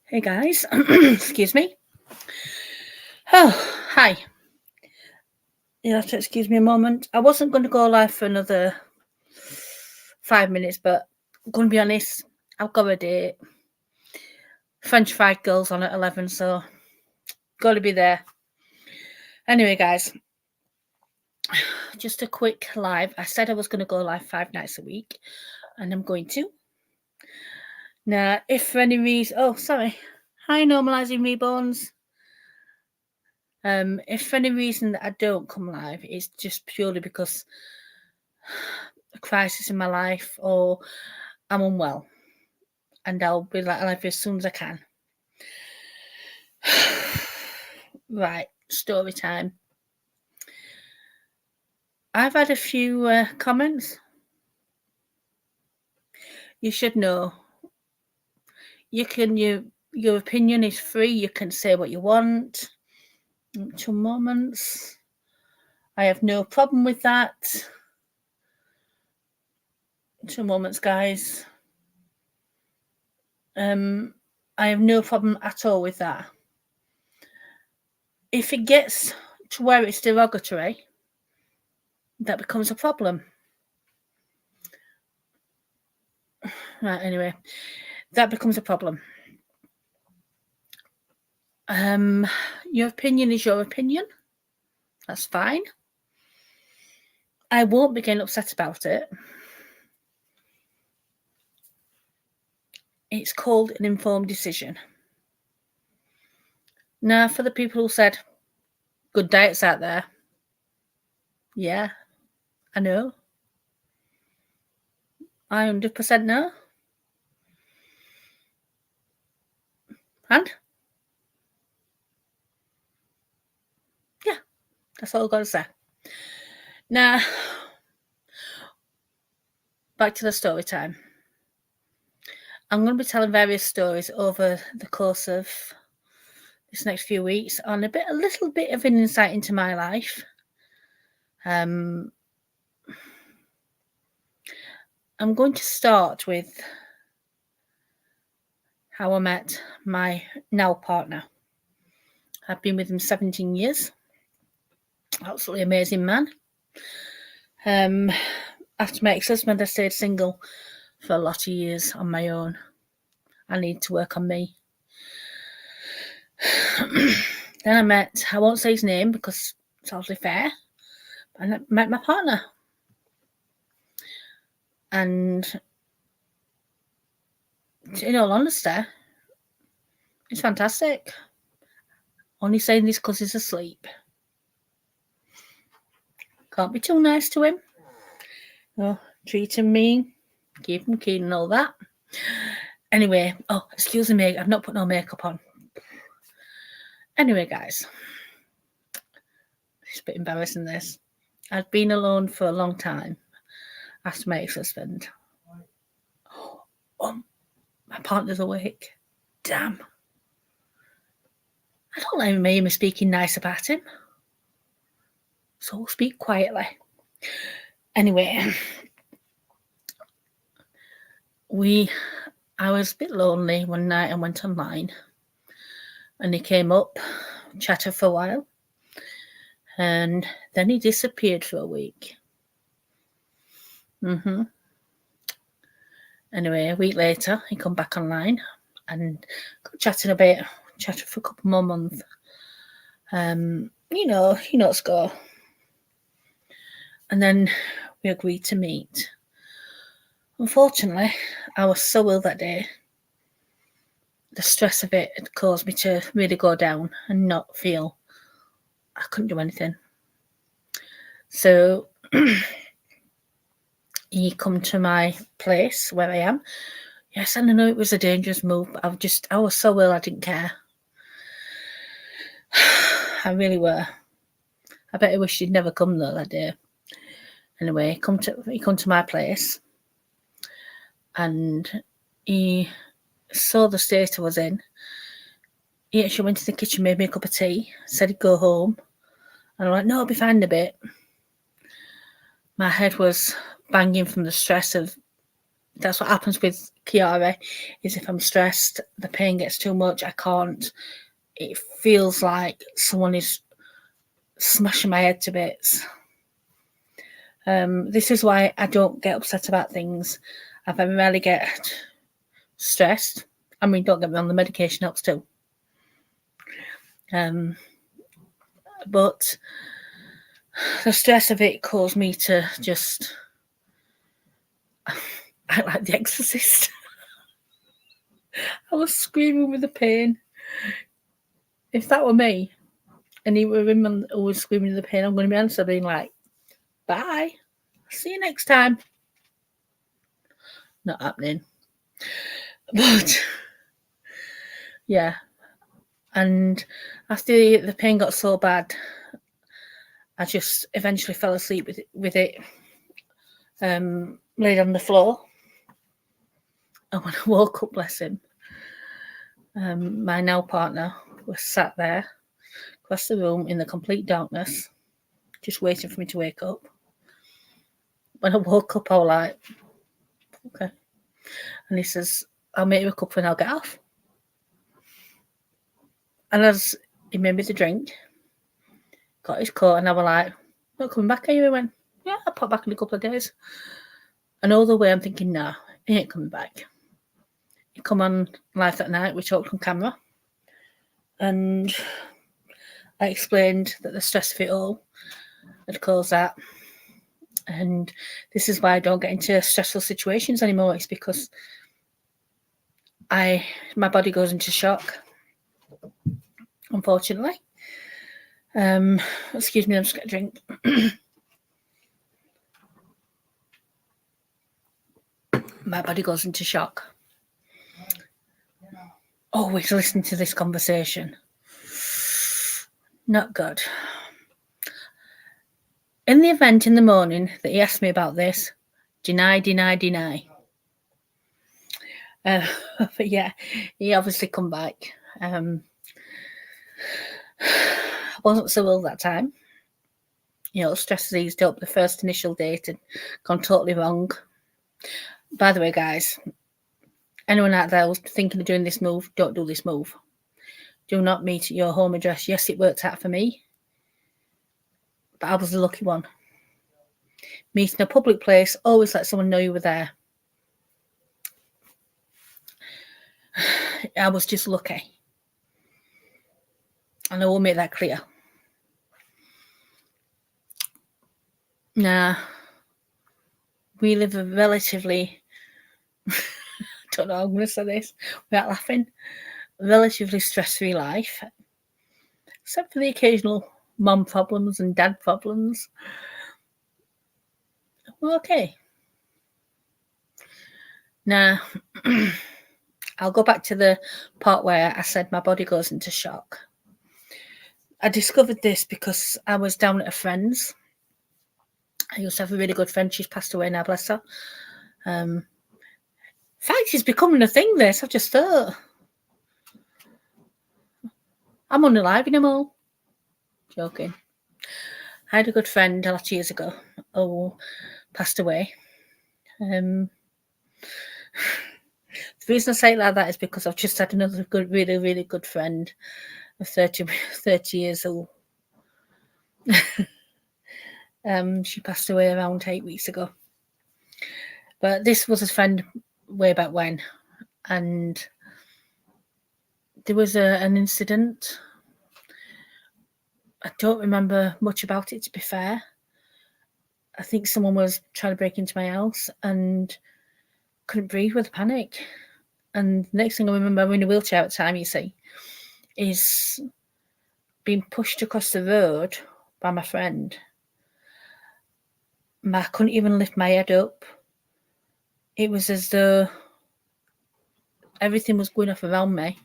Hey guys, excuse me. Oh, hi. You have to excuse me a moment. I wasn't going to go live for another 5 minutes, but I'm going to be honest, I've got a date. French fried girls on at 11, so got to be there. Anyway, guys, just a quick live. I said I was going to go live 5 nights a week, and I'm going to. Now, if for any reason, hi, normalizing reborns. If for any reason that I don't come live, it's just purely because a crisis in my life or I'm unwell, and I'll be live as soon as I can. Right, story time. I've had a few comments. You should know. Your opinion is free. You can say what you want. 2 moments. I have no problem with that. 2 moments, guys. I have no problem at all with that. If it gets to where it's derogatory, that becomes a problem. Right, anyway, that becomes a problem. Your opinion is your opinion. That's fine. I won't be getting upset about it. It's called an informed decision. Now, for the people who said, good diets out there. Yeah, I know. I 100% know. And? Yeah, that's all I've got to say. Now, back to the story time. I'm going to be telling various stories over the course of this next few weeks on a little bit of an insight into my life. I'm going to start with how I met my now partner. I've been with him 17 years. Absolutely amazing man. After my ex-husband, I stayed single for a lot of years on my own. I need to work on me. Then I met, I won't say his name because it's hardly fair, and I met my partner. And in all honesty, it's fantastic. Only saying this because he's asleep. Can't be too nice to him. No, treat him mean, keep him keen and all that. Anyway, excuse me, I've not put no makeup on. Anyway, guys, it's a bit embarrassing this. I'd been alone for a long time after my ex-husband. Oh, my partner's awake. Damn. I don't let him hear me speaking nice about him. So I'll speak quietly. Anyway, I was a bit lonely one night and went online. And he came up, chatted for a while. And then he disappeared for a week. Anyway, a week later, he come back online and got chatting a bit, chatted for a couple more months. You know score. And then we agreed to meet. Unfortunately, I was so ill that day. The stress of it had caused me to really go down and not feel I couldn't do anything. So he come to my place where I am. Yes, and I know it was a dangerous move, but I was so ill I didn't care. I really were. I bet I wish he'd never come though that day. Anyway, he come to my place, and he saw the state I was in. He actually went to the kitchen, made me a cup of tea, said he'd go home. And I'm like, no, I'll be fine in a bit. My head was banging from the stress of That's what happens with Chiari, is if I'm stressed, the pain gets too much, I can't. It feels like someone is smashing my head to bits. This is why I don't get upset about things. I very rarely get stressed. I mean, don't get me wrong, the medication helps too. But the stress of it caused me to just... I like The Exorcist. I was screaming with the pain. If that were me, and he were him who was screaming with the pain, I'm going to be honest, being like, bye. See you next time. Not happening. But yeah. And after the pain got so bad, I just eventually fell asleep with it laid on the floor. And when I woke up, bless him, my now partner was sat there across the room in the complete darkness, just waiting for me to wake up. When I woke up, I was like, okay. And he says, I'll make you a cup and I'll get off. And as he made me the drink, got his coat, and I was like, not coming back, are you? He went, yeah, I'll pop back in a couple of days. And all the way I'm thinking, nah, he ain't coming back. He come on Live That Night, we talked on camera, and I explained that the stress of it all had caused that. And this is why I don't get into stressful situations anymore. It's because my body goes into shock, unfortunately. Excuse me, I'm just going to drink. My body goes into shock. Always listening to this conversation. Not good. In the event in the morning that he asked me about this, deny. But yeah, he obviously come back. I wasn't so ill that time. You know, stress has eased up. The first initial date had gone totally wrong. By the way, guys, anyone out there who's thinking of doing this move, don't do this move. Do not meet at your home address. Yes, it worked out for me, but I was the lucky one. Meet in a public place, always let someone know you were there. I was just lucky. And I will make that clear. Now, we live a relatively, I don't know how I'm going to say this without laughing, relatively stress-free life, except for the occasional mum problems and dad problems. We're okay. Now, I'll go back to the part where I said my body goes into shock. I discovered this because I was down at a friend's. I used to have a really good friend. She's passed away now, bless her. In fact, it's becoming a thing, this. I've just thought. I'm unalive anymore. Joking. I had a good friend a lot of years ago who passed away. The reason I say it like that is because I've just had another good, really, really good friend of 30 years old. She passed away around 8 weeks ago. But this was a friend way back when. And there was an incident. I don't remember much about it, to be fair. I think someone was trying to break into my house and couldn't breathe with panic. And the next thing I remember, I'm in a wheelchair at the time, you see, is being pushed across the road by my friend. I couldn't even lift my head up. It was as though everything was going off around me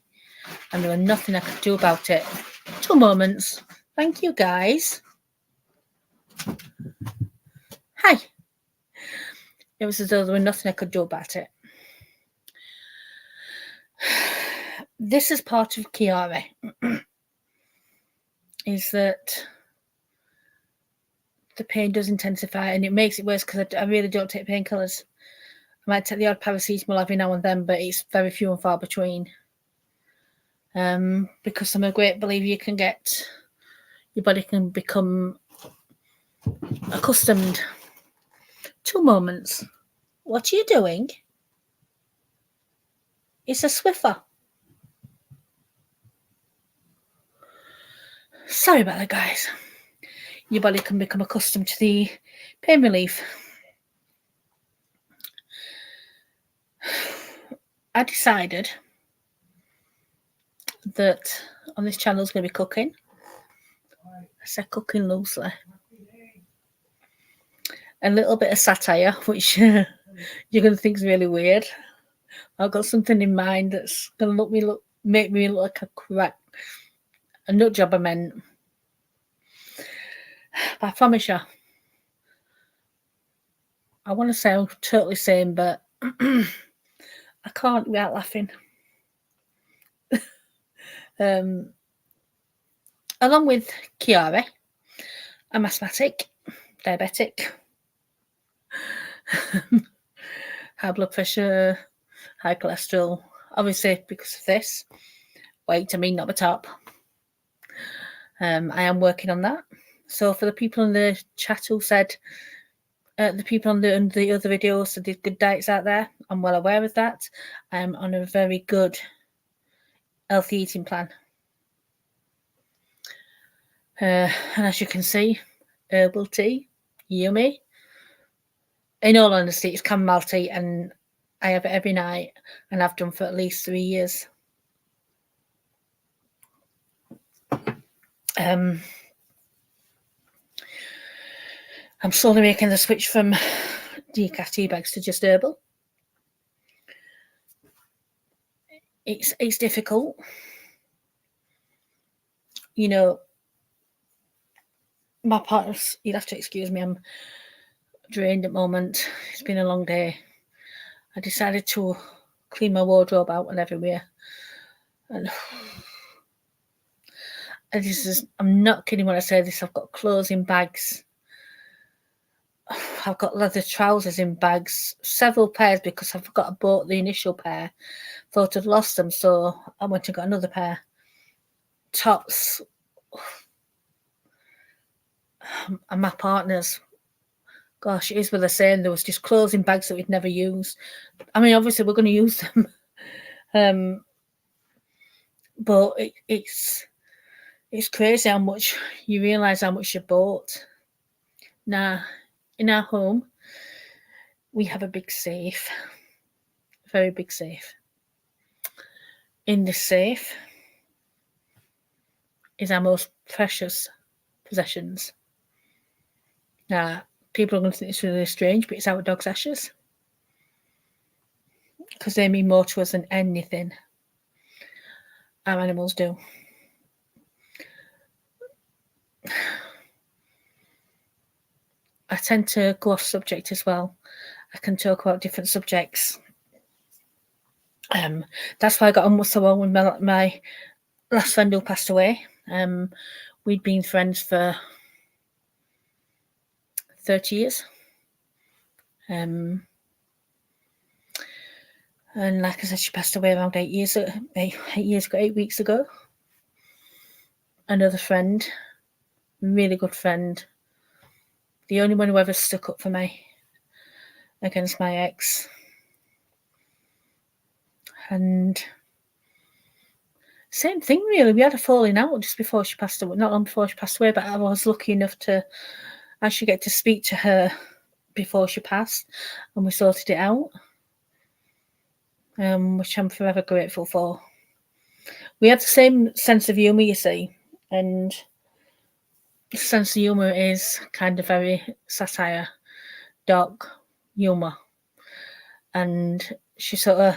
and there was nothing I could do about it. 2 moments. Thank you, guys. Hi. It was as though there was nothing I could do about it. This is part of Chiari. Is that the pain does intensify and it makes it worse because I really don't take painkillers. I might take the odd paracetamol every now and then, but it's very few and far between. Because I'm a great believer your body can become accustomed. 2 moments. What are you doing? It's a Swiffer. Sorry about that, guys. Your body can become accustomed to the pain relief. I decided that on this channel is going to be cooking. I said cooking loosely. A little bit of satire, which you're going to think is really weird. I've got something in mind that's going to make me look like a crack. A nut job, I meant. But I promise you, I want to sound totally sane, but I can't without laughing. Along with Kiara, I'm asthmatic, diabetic, high blood pressure, high cholesterol. Obviously, because of this, weight, not the top. I am working on that. So for the people in the chat who said, the people on the other videos said there's good diets out there, I'm well aware of that. I'm on a very good healthy eating plan. And as you can see, herbal tea, yummy. In all honesty, it's chamomile tea, and I have it every night, and I've done for at least 3 years. I'm slowly making the switch from decaf tea bags to just herbal. It's difficult. You know, my partner's, you'd have to excuse me, I'm drained at the moment. It's been a long day. I decided to clean my wardrobe out and everywhere. And I'm not kidding when I say this, I've got clothes in bags. I've got leather trousers in bags, several pairs, because I forgot I bought the initial pair. Thought I'd lost them, so I went and got another pair. Tops. And my partner's, gosh, it is what they're saying. There was just clothes in bags that we'd never used. Obviously we're going to use them. But it's crazy how much you realise how much you bought. Now, in our home, we have a big safe, a very big safe. In the safe is our most precious possessions. Now, people are going to think it's really strange, but it's our dog's ashes, because they mean more to us than anything our animals do. I tend to go off subject as well. I can talk about different subjects. That's why I got on so well with my last friend who passed away. We'd been friends for 30 years. And like I said, she passed away around 8 weeks ago. Another friend, really good friend, the only one who ever stuck up for me against my ex. And same thing, really. We had a falling out just before she passed away. Not long before she passed away, but I was lucky enough to actually get to speak to her before she passed, and we sorted it out, which I'm forever grateful for. We had the same sense of humour, you see, and the sense of humour is kind of very satire, dark humour. And she sort of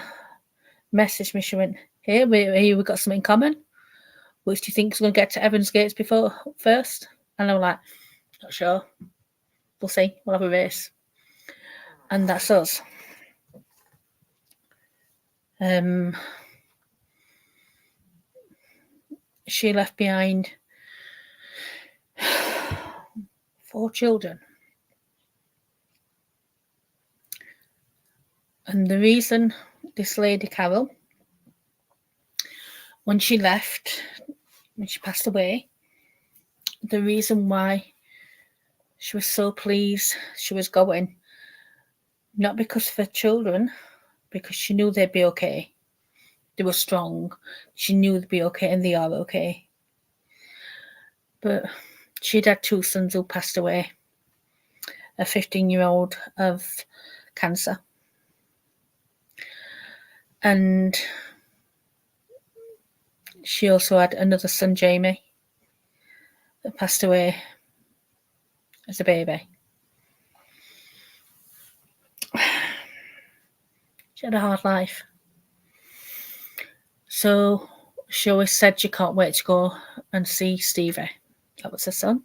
messaged me, she went, "Hey, we've got something in common. Which do you think is going to get to Evans Gates first?" And I'm like, "Not sure. We'll see. We'll have a race." And that's us. She left behind 4 children. And the reason this lady, Carol, when she left, when she passed away, the reason why she was so pleased she was going, not because of her children, because she knew they'd be okay. They were strong. She knew they'd be okay, and they are okay. But she'd had 2 sons who passed away. A 15-year-old of cancer. And she also had another son, Jamie, that passed away as a baby. She had a hard life. So she always said she can't wait to go and see Stevie. That was her son.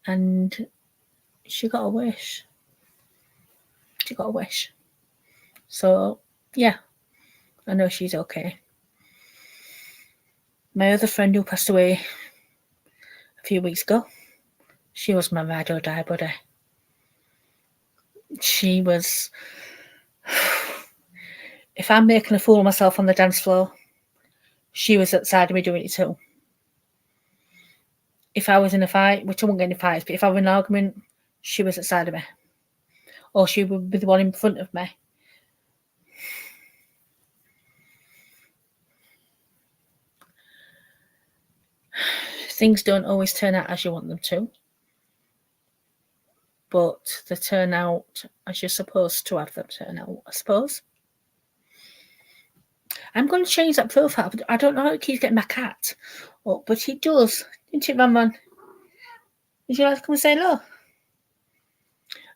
And she got a wish. She got a wish. So, yeah, I know she's okay. My other friend who passed away a few weeks ago, she was my ride or die buddy. She was... If I'm making a fool of myself on the dance floor, she was at the side of me doing it too. If I was in a fight, which I won't get any fights, but if I were in an argument, she was at the side of me. Or she would be the one in front of me. Things don't always turn out as you want them to. But they turn out as you're supposed to have them turn out, I suppose. I'm going to change that profile. I don't know how it keeps getting my cat up, but it does. Didn't it, man? Would you like to come and say hello?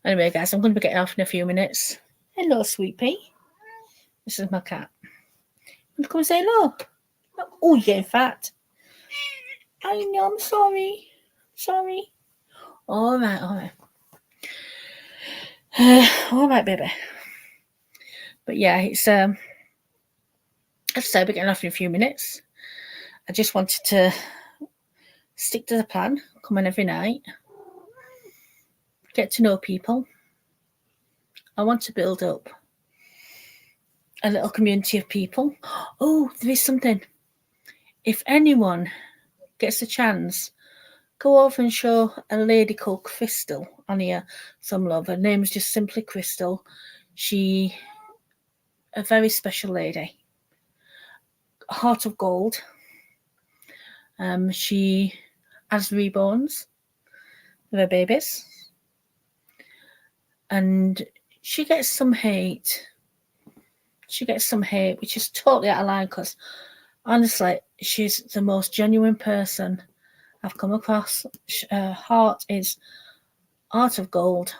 Anyway, guys, I'm going to be getting off in a few minutes. Hello, sweet pea. This is my cat. You come and say hello. Oh, you're getting fat. I know, I'm sorry. Sorry. All right, all right. All right, baby. But yeah, it's as I said, we're getting off in a few minutes. I just wanted to stick to the plan, come in every night, get to know people. I want to build up a little community of people. Oh, there is something. If anyone gets a chance, go over and show a lady called Crystal on here some love. Her name's just simply Crystal. She, a very special lady. Heart of gold. She has reborns of her babies. And she gets some hate. She gets some hate, which is totally out of line because, honestly, she's the most genuine person I've come across. Her heart is heart of gold.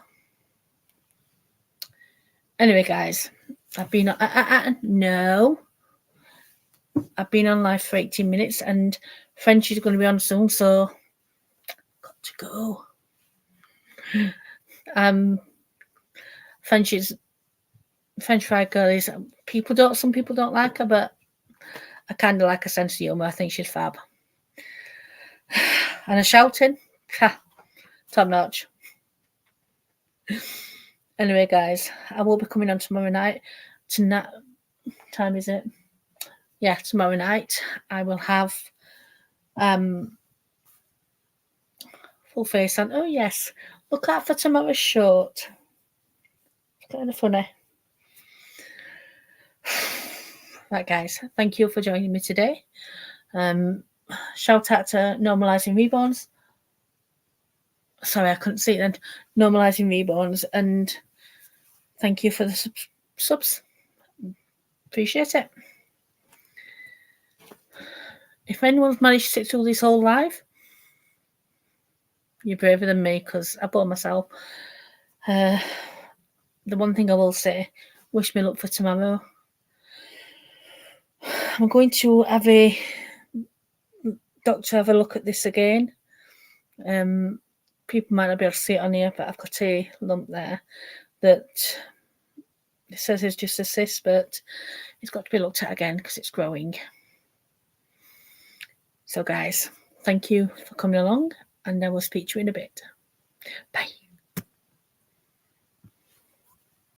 Anyway, guys, I've been on... No. I've been on live for 18 minutes and Frenchie's going to be on soon, so got to go. French fried girl is... Some people don't like her, but I kind of like her sense of humour. I think she's fab. And her shouting, top notch. Anyway, guys, I will be coming on tomorrow night. Tonight, time is it? Yeah, tomorrow night I will have full face on. Oh yes, look out for tomorrow's short. It's kind of funny. Right, guys, thank you for joining me today. Shout out to Normalising Reborns. Sorry, I couldn't see it then. Normalising Reborns, and thank you for the subs. Appreciate it. If anyone's managed to sit through this whole live, you're braver than me because I bought myself. The one thing I will say, wish me luck for tomorrow. I'm going to have a doctor have a look at this again. People might not be able to see it on here, but I've got a lump there that it says it's just a cyst, but it's got to be looked at again because it's growing. So guys, thank you for coming along, and I will speak to you in a bit. Bye.